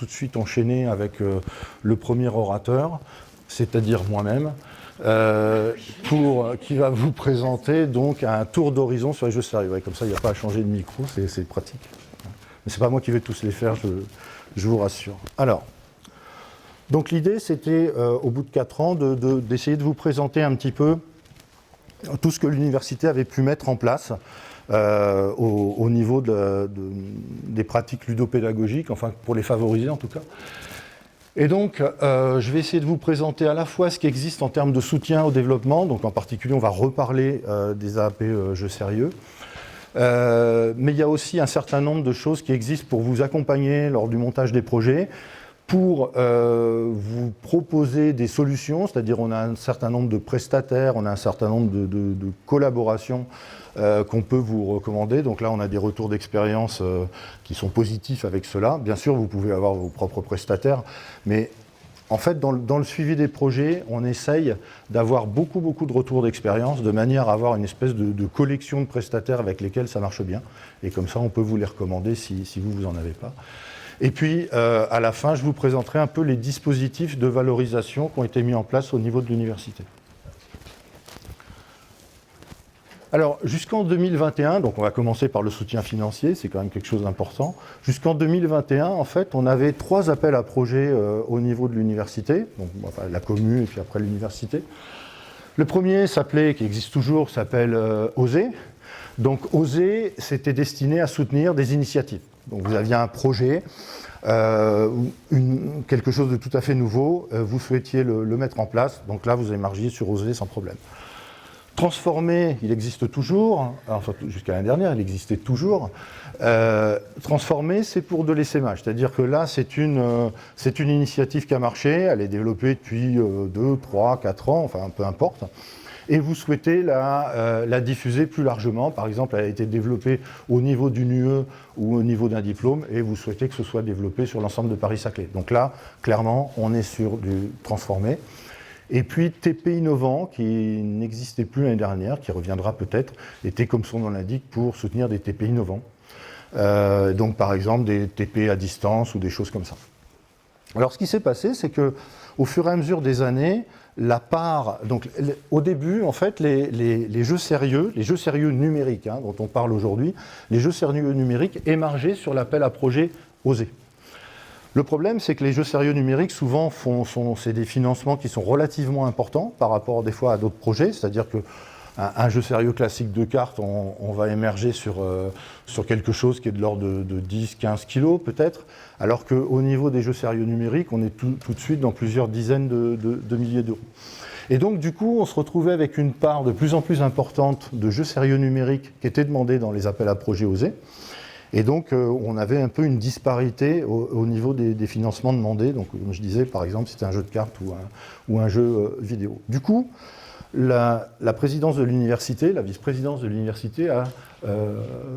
tout de suite enchaîner avec le premier orateur, c'est-à-dire moi-même, qui va vous présenter donc un tour d'horizon sur les jeux sérieux. Et comme ça, il n'y a pas à changer de micro, c'est pratique. Mais ce n'est pas moi qui vais tous les faire, je vous rassure. Alors, donc l'idée, c'était, au bout de 4 ans, d'essayer de vous présenter un petit peu tout ce que l'université avait pu mettre en place au niveau des pratiques ludopédagogiques, enfin pour les favoriser en tout cas. Et donc, je vais essayer de vous présenter à la fois ce qui existe en termes de soutien au développement, donc en particulier on va reparler des AAP jeux sérieux, mais il y a aussi un certain nombre de choses qui existent pour vous accompagner lors du montage des projets, pour vous proposer des solutions, c'est-à-dire on a un certain nombre de prestataires, on a un certain nombre de collaborations qu'on peut vous recommander. Donc là, on a des retours d'expérience qui sont positifs avec cela. Bien sûr, vous pouvez avoir vos propres prestataires, mais en fait, dans le suivi des projets, on essaye d'avoir beaucoup de retours d'expérience, de manière à avoir une espèce de collection de prestataires avec lesquels ça marche bien. Et comme ça, on peut vous les recommander si vous n'en avez pas. Et puis, à la fin, je vous présenterai un peu les dispositifs de valorisation qui ont été mis en place au niveau de l'université. Alors, jusqu'en 2021, donc on va commencer par le soutien financier, c'est quand même quelque chose d'important. Jusqu'en 2021, en fait, on avait 3 appels à projets au niveau de l'université, donc enfin, la commune et puis après l'université. Le premier s'appelait, qui existe toujours, s'appelle OSER. Donc OSER, c'était destiné à soutenir des initiatives. Donc vous aviez un projet, quelque chose de tout à fait nouveau, vous souhaitiez le mettre en place, donc là vous émargiez sur OSER sans problème. Transformer, il existe toujours, enfin jusqu'à l'année dernière, il existait toujours. Transformer, c'est pour de l'essaimage, c'est-à-dire que là c'est une initiative qui a marché, elle est développée depuis 2, 3, 4 ans, enfin peu importe. Et vous souhaitez la diffuser plus largement. Par exemple, elle a été développée au niveau d'une UE ou au niveau d'un diplôme, et vous souhaitez que ce soit développé sur l'ensemble de Paris-Saclay. Donc là, clairement, on est sur du transformé. Et puis TP Innovant, qui n'existait plus l'année dernière, qui reviendra peut-être, était, comme son nom l'indique, pour soutenir des TP innovants. Donc par exemple des TP à distance ou des choses comme ça. Alors ce qui s'est passé, c'est que au fur et à mesure des années, la part, donc au début, en fait, les jeux sérieux numériques, hein, dont on parle aujourd'hui, les jeux sérieux numériques émargeaient sur l'appel à projet OSER. Le problème, c'est que les jeux sérieux numériques, souvent, c'est des financements qui sont relativement importants par rapport des fois à d'autres projets, c'est-à-dire qu'un jeu sérieux classique de cartes, on va émerger sur quelque chose qui est de l'ordre de 10-15 kilos peut-être, alors qu'au niveau des jeux sérieux numériques, on est tout de suite dans plusieurs dizaines de milliers d'euros. Et donc, du coup, on se retrouvait avec une part de plus en plus importante de jeux sérieux numériques qui étaient demandés dans les appels à projets OSER. Et donc, on avait un peu une disparité au niveau des financements demandés. Donc, comme je disais, par exemple, c'était un jeu de cartes ou un jeu vidéo. Du coup, la présidence de l'université, la vice-présidence de l'université a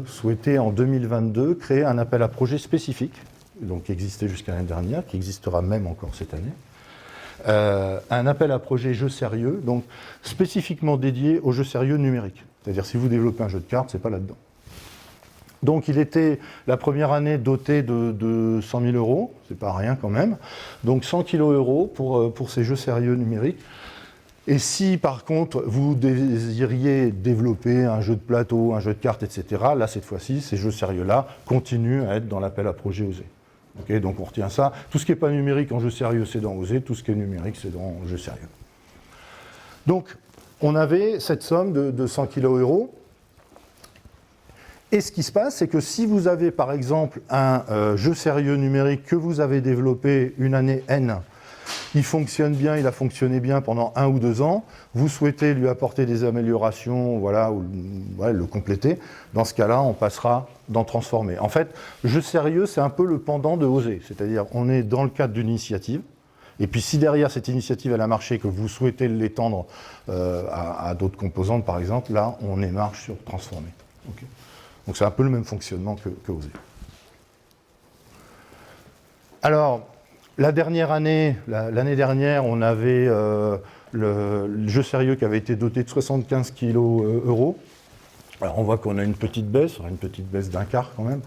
souhaité en 2022 créer un appel à projet spécifique, donc qui existait jusqu'à l'année dernière, qui existera même encore cette année. Un appel à projet jeux sérieux, donc spécifiquement dédié aux jeux sérieux numériques. C'est-à-dire, si vous développez un jeu de cartes, c'est pas là-dedans. Donc il était la première année doté de 100 000 €, c'est pas rien quand même, donc 100 kg € pour ces jeux sérieux numériques. Et si par contre vous désiriez développer un jeu de plateau, un jeu de cartes, etc., là cette fois-ci, ces jeux sérieux-là continuent à être dans l'appel à projet OSER. Okay, donc on retient ça, tout ce qui n'est pas numérique en jeu sérieux c'est dans OSER, tout ce qui est numérique c'est dans jeu sérieux. Donc on avait cette somme de 100 kg €. Et ce qui se passe, c'est que si vous avez par exemple un jeu sérieux numérique que vous avez développé une année N, il fonctionne bien, il a fonctionné bien pendant 1 ou 2 ans, vous souhaitez lui apporter des améliorations, voilà, ou le compléter, dans ce cas-là, on passera dans transformer. En fait, jeu sérieux, c'est un peu le pendant de OSER, c'est-à-dire on est dans le cadre d'une initiative, et puis si derrière cette initiative elle a marché, que vous souhaitez l'étendre à d'autres composantes par exemple, là on émarge sur transformer. Okay. Donc c'est un peu le même fonctionnement que OSER. Alors, la dernière année, l'année dernière, on avait le jeu sérieux qui avait été doté de 75 kg €. Alors on voit qu'on a une petite baisse d'un quart quand même,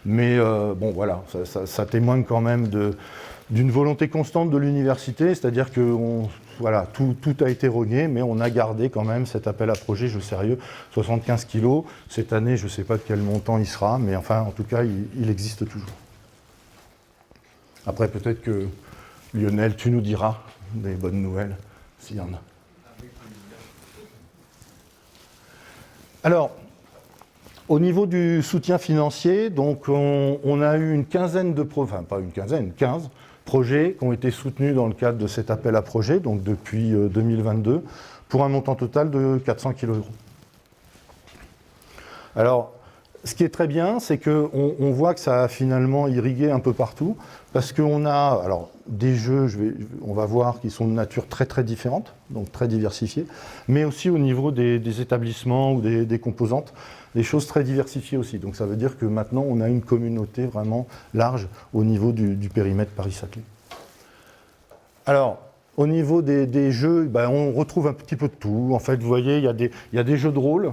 mais bon voilà, ça témoigne quand même d'une volonté constante de l'université, c'est-à-dire que voilà, tout a été rogné, mais on a gardé quand même cet appel à projet jeu sérieux, 75 kilos. Cette année, je ne sais pas de quel montant il sera, mais enfin, en tout cas, il existe toujours. Après, peut-être que Lionel, tu nous diras des bonnes nouvelles, s'il y en a. Alors, au niveau du soutien financier, donc on a eu une quinzaine de projets, enfin pas une quinzaine, 15 projets qui ont été soutenus dans le cadre de cet appel à projet, donc depuis 2022, pour un montant total de 400 kg €. Alors, ce qui est très bien, c'est qu'on voit que ça a finalement irrigué un peu partout, parce qu'on a alors, des jeux, on va voir, qui sont de nature très très différente, donc très diversifiée, mais aussi au niveau des établissements ou des composantes, des choses très diversifiées aussi. Donc ça veut dire que maintenant, on a une communauté vraiment large au niveau du périmètre Paris-Saclay. Alors, au niveau des jeux, ben, on retrouve un petit peu de tout. En fait, vous voyez, il y a des jeux de rôle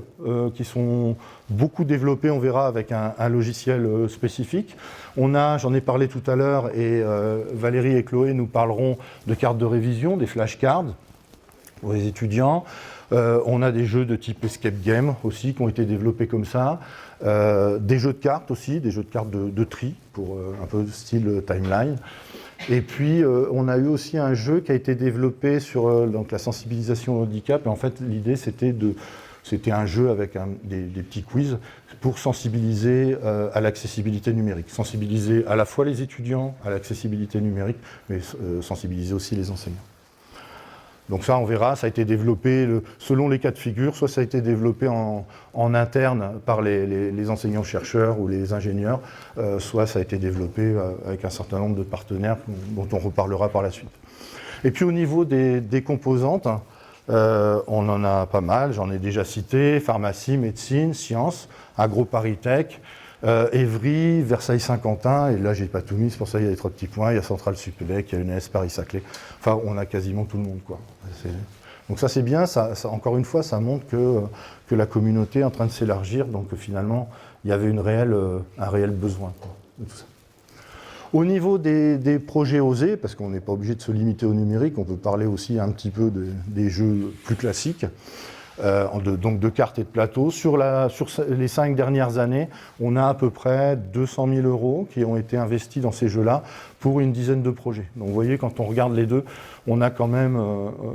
qui sont beaucoup développés, on verra, avec un logiciel spécifique. J'en ai parlé tout à l'heure, et Valérie et Chloé nous parleront de cartes de révision, des flashcards pour les étudiants. On a des jeux de type escape game aussi qui ont été développés comme ça. Des jeux de cartes aussi, des jeux de cartes de tri, pour un peu style timeline. Et puis, on a eu aussi un jeu qui a été développé sur donc, la sensibilisation au handicap. Et en fait, l'idée, c'était un jeu avec des petits quiz pour sensibiliser à l'accessibilité numérique. Sensibiliser à la fois les étudiants à l'accessibilité numérique, mais sensibiliser aussi les enseignants. Donc ça, on verra, ça a été développé selon les cas de figure, soit ça a été développé en interne par les enseignants-chercheurs ou les ingénieurs, soit ça a été développé avec un certain nombre de partenaires dont on reparlera par la suite. Et puis au niveau des composantes, on en a pas mal, j'en ai déjà cité, pharmacie, médecine, sciences, agro-paris-tech, Évry, Versailles-Saint-Quentin, et là j'ai pas tout mis, c'est pour ça qu'il y a les 3 petits points, il y a Centrale Supélec, il y a l'UNS Paris-Saclay, enfin on a quasiment tout le monde, quoi. Donc ça c'est bien, ça, encore une fois ça montre que la communauté est en train de s'élargir, donc finalement il y avait un réel besoin, quoi, de tout ça. Au niveau des projets osés, parce qu'on n'est pas obligé de se limiter au numérique, on peut parler aussi un petit peu des jeux plus classiques, donc de cartes et de plateaux. Sur les 5 dernières années, on a à peu près 200 000 € qui ont été investis dans ces jeux-là pour une dizaine de projets. Donc vous voyez, quand on regarde les deux, on a quand même,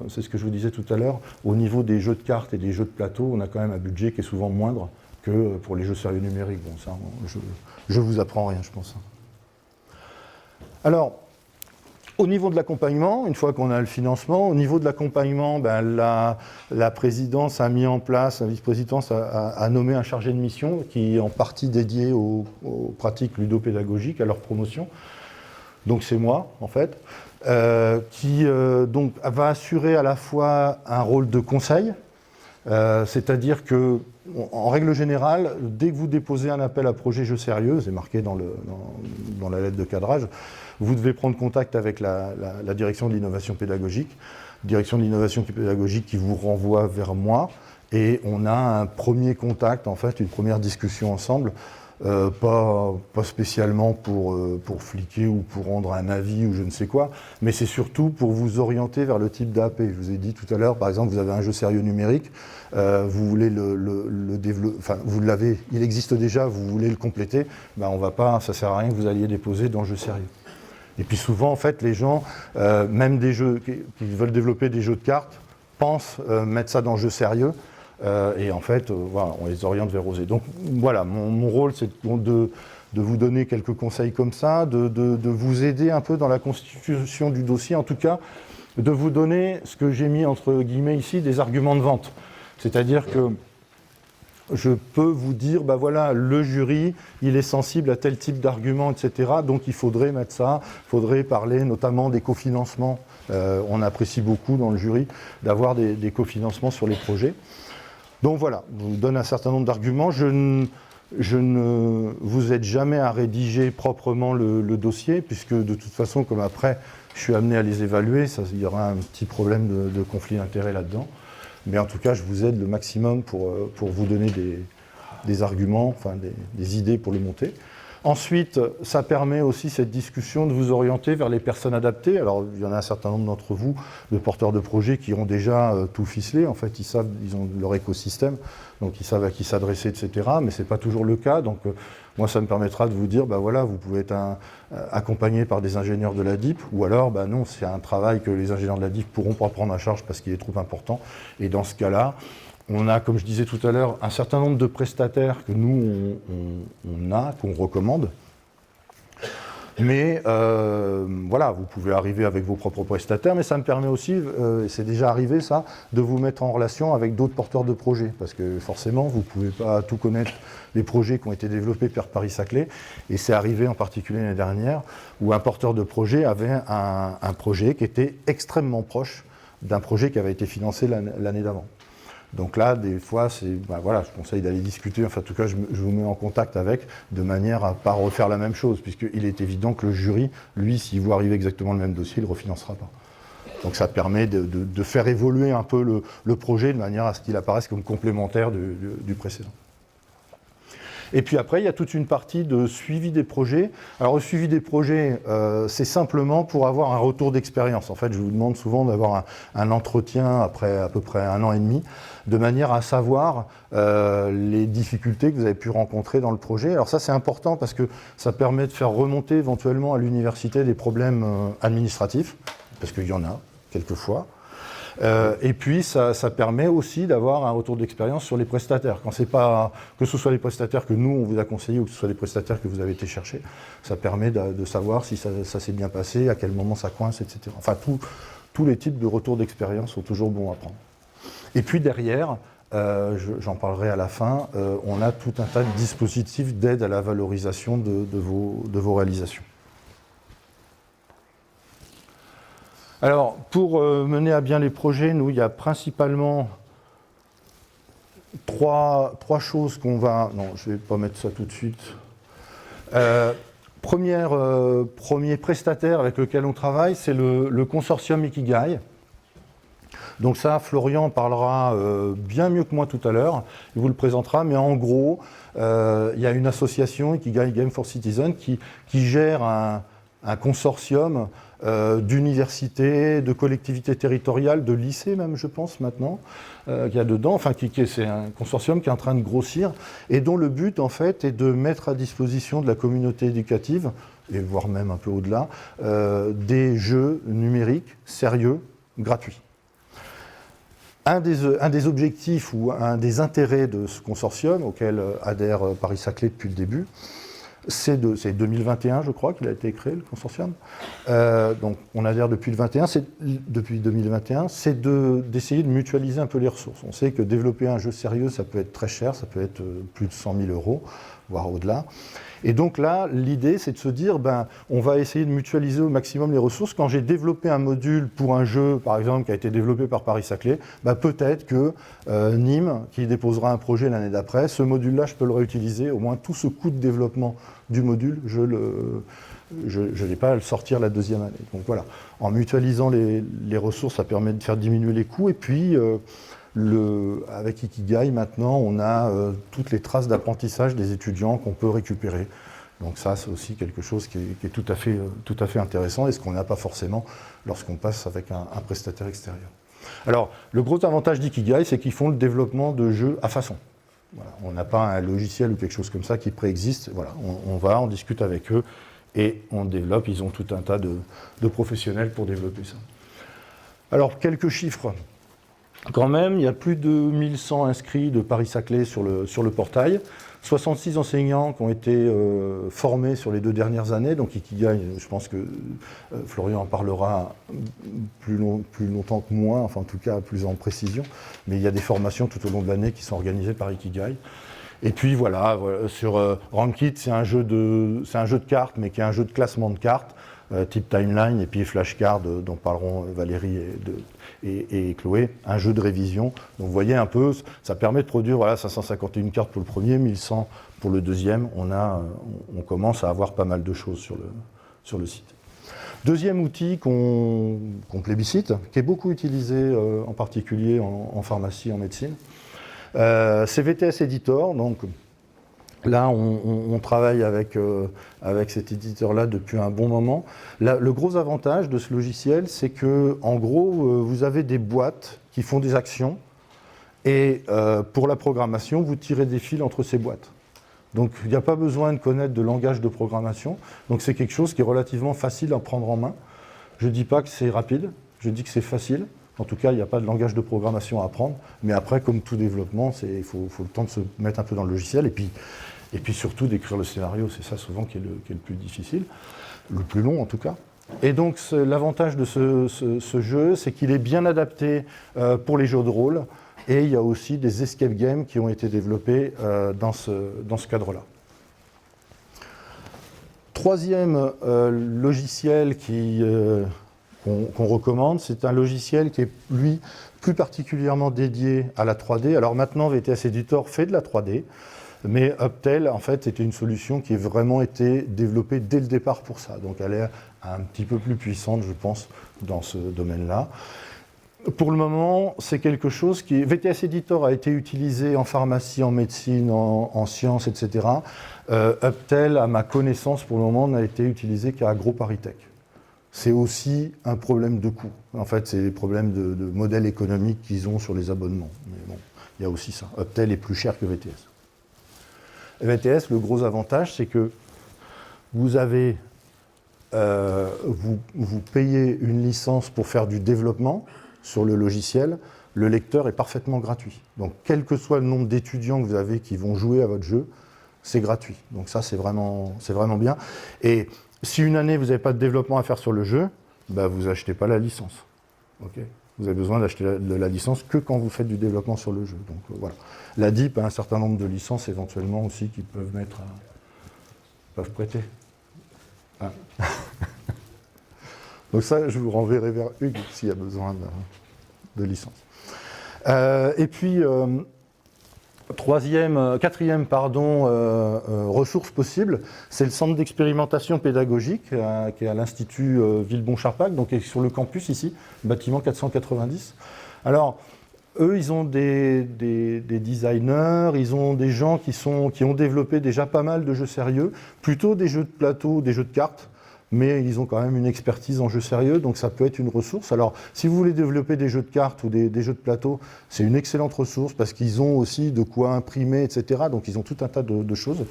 c'est ce que je vous disais tout à l'heure, au niveau des jeux de cartes et des jeux de plateau, on a quand même un budget qui est souvent moindre que pour les jeux sérieux numériques. Bon, ça, je vous apprends rien, je pense. Alors, au niveau de l'accompagnement, une fois qu'on a le financement, au niveau de l'accompagnement, ben, la présidence a mis en place, la vice-présidence a nommé un chargé de mission qui est en partie dédié aux pratiques ludopédagogiques, à leur promotion. Donc c'est moi, en fait, qui donc, va assurer à la fois un rôle de conseil, c'est-à-dire que, en règle générale, dès que vous déposez un appel à projet jeu sérieux, c'est marqué dans la lettre de cadrage, vous devez prendre contact avec la direction de l'innovation pédagogique, qui vous renvoie vers moi, et on a un premier contact, en fait, une première discussion ensemble, pas spécialement pour fliquer ou pour rendre un avis ou je ne sais quoi, mais c'est surtout pour vous orienter vers le type d'AP. Je vous ai dit tout à l'heure, par exemple, vous avez un jeu sérieux numérique, vous voulez le développer, enfin vous l'avez, il existe déjà, vous voulez le compléter, ben ça sert à rien que vous alliez déposer dans le jeu sérieux. Et puis souvent, en fait, les gens, même des jeux qui veulent développer des jeux de cartes, pensent mettre ça dans le jeu sérieux, et en fait, voilà, on les oriente vers osé. Donc voilà, mon rôle, c'est de vous donner quelques conseils comme ça, de vous aider un peu dans la constitution du dossier, en tout cas, de vous donner ce que j'ai mis entre guillemets ici, des arguments de vente. C'est-à-dire que je peux vous dire, ben voilà, le jury, il est sensible à tel type d'argument, etc. Donc il faudrait mettre ça, il faudrait parler notamment des cofinancements. On apprécie beaucoup dans le jury d'avoir des cofinancements sur les projets. Donc voilà, je vous donne un certain nombre d'arguments. Je ne vous aide jamais à rédiger proprement le dossier, puisque de toute façon, comme après, je suis amené à les évaluer, il y aura un petit problème de conflit d'intérêts là-dedans. Mais en tout cas, je vous aide le maximum pour vous donner des arguments, enfin des idées pour le monter. Ensuite, ça permet aussi cette discussion de vous orienter vers les personnes adaptées. Alors, il y en a un certain nombre d'entre vous, de porteurs de projets, qui ont déjà tout ficelé. En fait, ils ont leur écosystème, donc ils savent à qui s'adresser, etc. Mais ce n'est pas toujours le cas. Donc, moi, ça me permettra de vous dire, bah voilà, vous pouvez être accompagné par des ingénieurs de la DIP, ou alors, bah non, c'est un travail que les ingénieurs de la DIP ne pourront pas prendre en charge parce qu'il est trop important. Et dans ce cas-là, on a, comme je disais tout à l'heure, un certain nombre de prestataires que nous, qu'on recommande. Mais voilà, vous pouvez arriver avec vos propres prestataires, mais ça me permet aussi, et c'est déjà arrivé ça, de vous mettre en relation avec d'autres porteurs de projets. Parce que forcément, vous ne pouvez pas tout connaître les projets qui ont été développés par Paris-Saclay. Et c'est arrivé en particulier l'année dernière, où un porteur de projet avait un projet qui était extrêmement proche d'un projet qui avait été financé l'année d'avant. Donc là, des fois, voilà, je conseille d'aller discuter, enfin en tout cas, je vous mets en contact avec, de manière à ne pas refaire la même chose, puisqu'il est évident que le jury, lui, s'il voit arriver exactement le même dossier, il ne le refinancera pas. Donc ça permet de faire évoluer un peu le projet de manière à ce qu'il apparaisse comme complémentaire du précédent. Et puis après, il y a toute une partie de suivi des projets. Alors le suivi des projets, c'est simplement pour avoir un retour d'expérience. En fait, je vous demande souvent d'avoir un entretien après à peu près 1 an et demi, de manière à savoir les difficultés que vous avez pu rencontrer dans le projet. Alors ça, c'est important parce que ça permet de faire remonter éventuellement à l'université des problèmes administratifs, parce qu'il y en a quelquefois. Et puis, ça permet aussi d'avoir un retour d'expérience sur les prestataires. Quand c'est pas, que ce soit les prestataires que nous, on vous a conseillés ou que ce soit les prestataires que vous avez été chercher, ça permet de savoir si ça s'est bien passé, à quel moment ça coince, etc. Enfin, tous les types de retours d'expérience sont toujours bons à prendre. Et puis derrière, j'en parlerai à la fin, on a tout un tas de dispositifs d'aide à la valorisation de vos réalisations. Alors, pour mener à bien les projets, nous, il y a principalement trois choses qu'on va... Non, je ne vais pas mettre ça tout de suite. Premier prestataire avec lequel on travaille, c'est le consortium Ikigai. Donc ça, Florian parlera bien mieux que moi tout à l'heure, il vous le présentera, mais en gros, il y a une association, Ikigai Game for Citizens, qui gère un consortium d'universités, de collectivités territoriales, de lycées même, je pense, maintenant, qu'il y a dedans. Enfin, c'est un consortium qui est en train de grossir et dont le but, en fait, est de mettre à disposition de la communauté éducative, et voire même un peu au-delà, des jeux numériques sérieux, gratuits. Un des objectifs ou un des intérêts de ce consortium, auquel adhère Paris-Saclay depuis le début, c'est 2021, je crois, qu'il a été créé, le consortium. Donc, on adhère depuis 2021, c'est d'essayer de mutualiser un peu les ressources. On sait que développer un jeu sérieux, ça peut être très cher, ça peut être plus de 100 000 €, voire au-delà. Et donc là, l'idée, c'est de se dire, on va essayer de mutualiser au maximum les ressources. Quand j'ai développé un module pour un jeu, par exemple, qui a été développé par Paris-Saclay, peut-être que Nîmes, qui déposera un projet l'année d'après, ce module-là, je peux le réutiliser. Au moins, tout ce coût de développement du module, je n'ai pas à le sortir la deuxième année. Donc voilà, en mutualisant les ressources, ça permet de faire diminuer les coûts. Et puis, avec Ikigai, maintenant, on a toutes les traces d'apprentissage des étudiants qu'on peut récupérer. Donc ça, c'est aussi quelque chose qui est tout à fait intéressant et ce qu'on n'a pas forcément lorsqu'on passe avec un prestataire extérieur. Alors, le gros avantage d'Ikigai, c'est qu'ils font le développement de jeux à façon. Voilà, on n'a pas un logiciel ou quelque chose comme ça qui préexiste. Voilà, on discute avec eux et on développe. Ils ont tout un tas de professionnels pour développer ça. Alors, quelques chiffres. Quand même, il y a plus de 1100 inscrits de Paris-Saclay sur le portail, 66 enseignants qui ont été formés sur les 2 dernières années, donc Ikigai, je pense que Florian en parlera plus longtemps que moi, enfin en tout cas plus en précision, mais il y a des formations tout au long de l'année qui sont organisées par Ikigai. Et puis voilà, sur Rankit, c'est un jeu de cartes, mais qui est un jeu de classement de cartes, type timeline, et puis flashcard, dont parleront Valérie et Chloé, un jeu de révision. Donc vous voyez un peu, ça permet de produire 551 cartes pour le premier, 1100 pour le deuxième. On commence à avoir pas mal de choses sur le site. Deuxième outil qu'on plébiscite, qui est beaucoup utilisé en particulier en pharmacie, en médecine, C'est VTS Editor, donc là on travaille avec cet éditeur-là depuis un bon moment. Le gros avantage de ce logiciel, c'est que en gros, vous avez des boîtes qui font des actions, et pour la programmation, vous tirez des fils entre ces boîtes. Donc il n'y a pas besoin de connaître de langage de programmation, donc c'est quelque chose qui est relativement facile à prendre en main. Je ne dis pas que c'est rapide, je dis que c'est facile. En tout cas, il n'y a pas de langage de programmation à apprendre, mais après, comme tout développement, il faut le temps de se mettre un peu dans le logiciel, et puis surtout d'écrire le scénario, c'est ça souvent qui est le plus difficile, le plus long en tout cas. Et donc l'avantage de ce jeu, c'est qu'il est bien adapté pour les jeux de rôle, et il y a aussi des escape games qui ont été développés dans ce cadre-là. Troisième logiciel qu'on recommande, c'est un logiciel qui est, lui, plus particulièrement dédié à la 3D. Alors maintenant, VTS Editor fait de la 3D, mais Uptel, en fait, c'était une solution qui a vraiment été développée dès le départ pour ça. Donc elle est un petit peu plus puissante, je pense, dans ce domaine-là. Pour le moment, c'est quelque chose qui... VTS Editor a été utilisé en pharmacie, en médecine, en sciences, etc. Uptel, à ma connaissance, pour le moment, n'a été utilisé qu'à AgroParisTech. C'est aussi un problème de coût. En fait, c'est des problèmes de modèle économique qu'ils ont sur les abonnements. Mais bon, il y a aussi ça. Uptel est plus cher que VTS. VTS, le gros avantage, c'est que vous avez... vous payez une licence pour faire du développement sur le logiciel, le lecteur est parfaitement gratuit. Donc, quel que soit le nombre d'étudiants que vous avez qui vont jouer à votre jeu, c'est gratuit. Donc ça, c'est vraiment bien. Et si une année, vous n'avez pas de développement à faire sur le jeu, bah, vous n'achetez pas la licence. Okay, vous avez besoin d'acheter la licence que quand vous faites du développement sur le jeu. Donc voilà. La DIP a un certain nombre de licences éventuellement aussi qui peuvent peuvent prêter. Ah. Donc ça, je vous renverrai vers Hugues s'il y a besoin de licence. Et puis, quatrième ressource possible, c'est le centre d'expérimentation pédagogique qui est à l'Institut Villebon-Charpac, donc qui est sur le campus ici, bâtiment 490. Alors, eux, ils ont des designers, ils ont des gens qui ont développé déjà pas mal de jeux sérieux, plutôt des jeux de plateau, des jeux de cartes, mais ils ont quand même une expertise en jeux sérieux, donc ça peut être une ressource. Alors, si vous voulez développer des jeux de cartes ou des jeux de plateau, c'est une excellente ressource parce qu'ils ont aussi de quoi imprimer, etc. Donc, ils ont tout un tas de choses.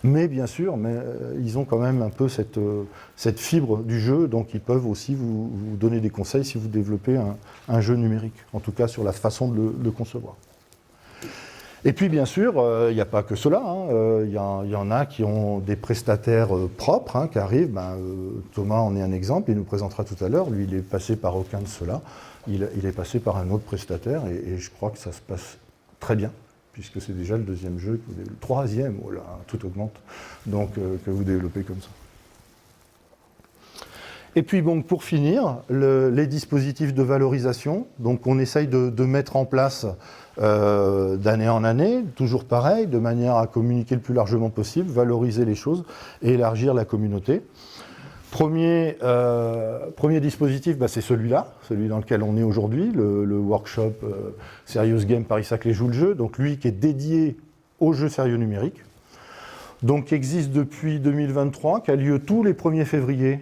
Mais bien sûr, ils ont quand même un peu cette fibre du jeu, donc ils peuvent aussi vous donner des conseils si vous développez un jeu numérique, en tout cas sur la façon de le concevoir. Et puis bien sûr, il n'y a pas que cela, il y en a qui ont des prestataires propres qui arrivent. Thomas en est un exemple, il nous présentera tout à l'heure. Lui, il est passé par aucun de ceux-là. Il est passé par un autre prestataire et je crois que ça se passe très bien, puisque c'est déjà le deuxième jeu, le troisième, oh là, tout augmente, donc que vous développez comme ça. Et puis bon, pour finir, les dispositifs de valorisation, donc on essaye de mettre en place d'année en année, toujours pareil, de manière à communiquer le plus largement possible, valoriser les choses et élargir la communauté. Premier dispositif, c'est celui-là, celui dans lequel on est aujourd'hui, le workshop Serious Game Paris-Saclay joue le jeu, donc lui qui est dédié aux jeux sérieux numériques, donc qui existe depuis 2023, qui a lieu tous les 1er février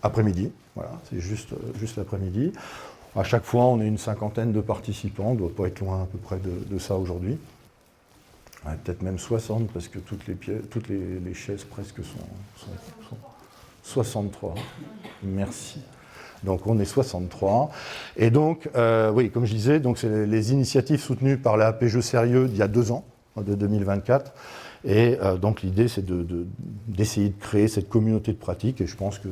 après-midi, voilà, c'est juste l'après-midi. À chaque fois, on est une cinquantaine de participants, on ne doit pas être loin à peu près de ça aujourd'hui. Ouais, peut-être même 60, parce que toutes les chaises presque sont 63. Merci. Donc on est 63. Et donc, oui, comme je disais, donc c'est les initiatives soutenues par la AP Jeux Sérieux d'il y a 2 ans, de 2024. Et donc l'idée, c'est d'essayer de créer cette communauté de pratique, et je pense que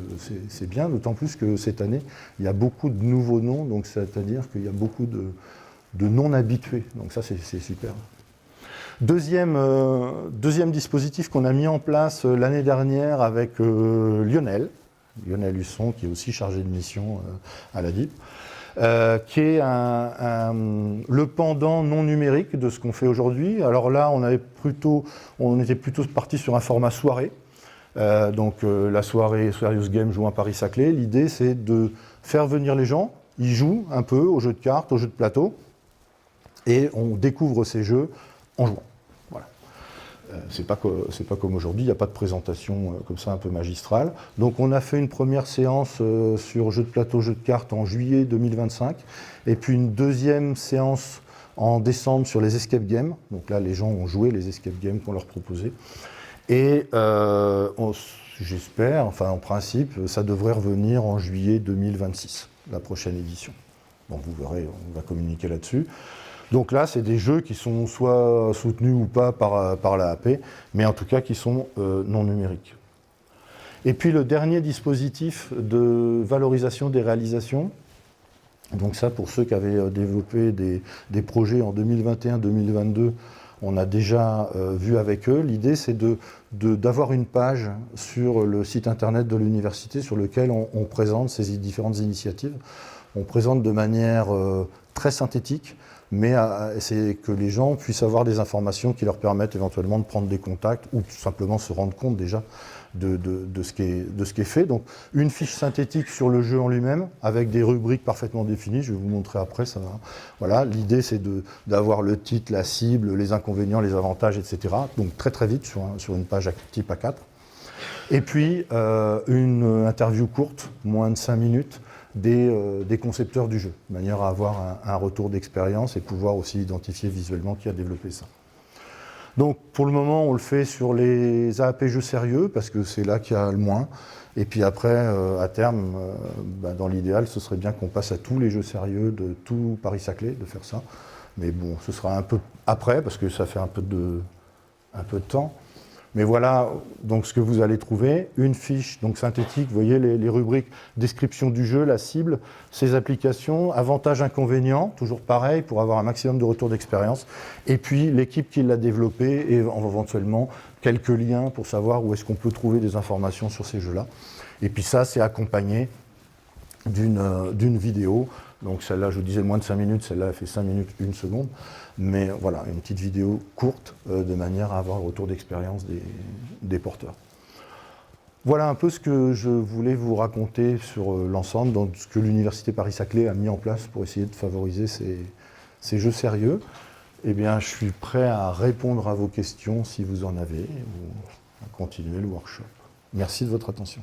c'est bien, d'autant plus que cette année, il y a beaucoup de nouveaux noms, donc c'est-à-dire qu'il y a beaucoup de non-habitués, donc ça c'est super. Deuxième dispositif qu'on a mis en place l'année dernière avec Lionel Husson, qui est aussi chargé de mission à la DIP, qui est le pendant non numérique de ce qu'on fait aujourd'hui. Alors là, on était plutôt parti sur un format soirée. Donc la soirée Serious Game joue à Paris-Saclay. L'idée, c'est de faire venir les gens. Ils jouent un peu aux jeux de cartes, aux jeux de plateau. et on découvre ces jeux en jouant. Voilà. C'est pas comme aujourd'hui, il n'y a pas de présentation comme ça un peu magistrale. Donc on a fait une première séance sur jeux de plateau, jeux de cartes en juillet 2025, et puis une deuxième séance en décembre sur les escape games. Donc là, les gens ont joué les escape games qu'on leur proposait. Et j'espère, enfin en principe, ça devrait revenir en juillet 2026, la prochaine édition. Bon, vous verrez, on va communiquer là-dessus. Donc là, c'est des jeux qui sont soit soutenus ou pas par la AP, mais en tout cas qui sont non numériques. Et puis le dernier dispositif de valorisation des réalisations, donc ça pour ceux qui avaient développé des projets en 2021-2022, on a déjà vu avec eux. L'idée, c'est d'avoir une page sur le site internet de l'université sur lequel on présente ces différentes initiatives. On présente de manière très synthétique, mais c'est que les gens puissent avoir des informations qui leur permettent éventuellement de prendre des contacts ou tout simplement se rendre compte déjà de ce qui est fait. Donc une fiche synthétique sur le jeu en lui-même, avec des rubriques parfaitement définies, je vais vous montrer après ça. Voilà, l'idée c'est d'avoir le titre, la cible, les inconvénients, les avantages, etc. Donc très très vite sur une page type A4. Et puis une interview courte, moins de 5 minutes, des concepteurs du jeu, de manière à avoir un retour d'expérience et pouvoir aussi identifier visuellement qui a développé ça. Donc pour le moment, on le fait sur les AAP jeux sérieux, parce que c'est là qu'il y a le moins. Et puis après, à terme, dans l'idéal, ce serait bien qu'on passe à tous les jeux sérieux de tout Paris-Saclay, de faire ça. Mais bon, ce sera un peu après, parce que ça fait un peu de temps. Mais voilà donc ce que vous allez trouver, une fiche donc synthétique, vous voyez les rubriques, description du jeu, la cible, ses applications, avantages, inconvénients, toujours pareil, pour avoir un maximum de retour d'expérience, et puis l'équipe qui l'a développé, et éventuellement quelques liens pour savoir où est-ce qu'on peut trouver des informations sur ces jeux-là. Et puis ça, c'est accompagné d'une vidéo. Donc celle-là, je vous disais moins de 5 minutes, celle-là, elle fait 5 minutes, 1 seconde. Mais voilà, une petite vidéo courte, de manière à avoir le retour d'expérience des porteurs. Voilà un peu ce que je voulais vous raconter sur l'ensemble, donc ce que l'Université Paris-Saclay a mis en place pour essayer de favoriser ces jeux sérieux. Eh bien, je suis prêt à répondre à vos questions si vous en avez, ou à continuer le workshop. Merci de votre attention.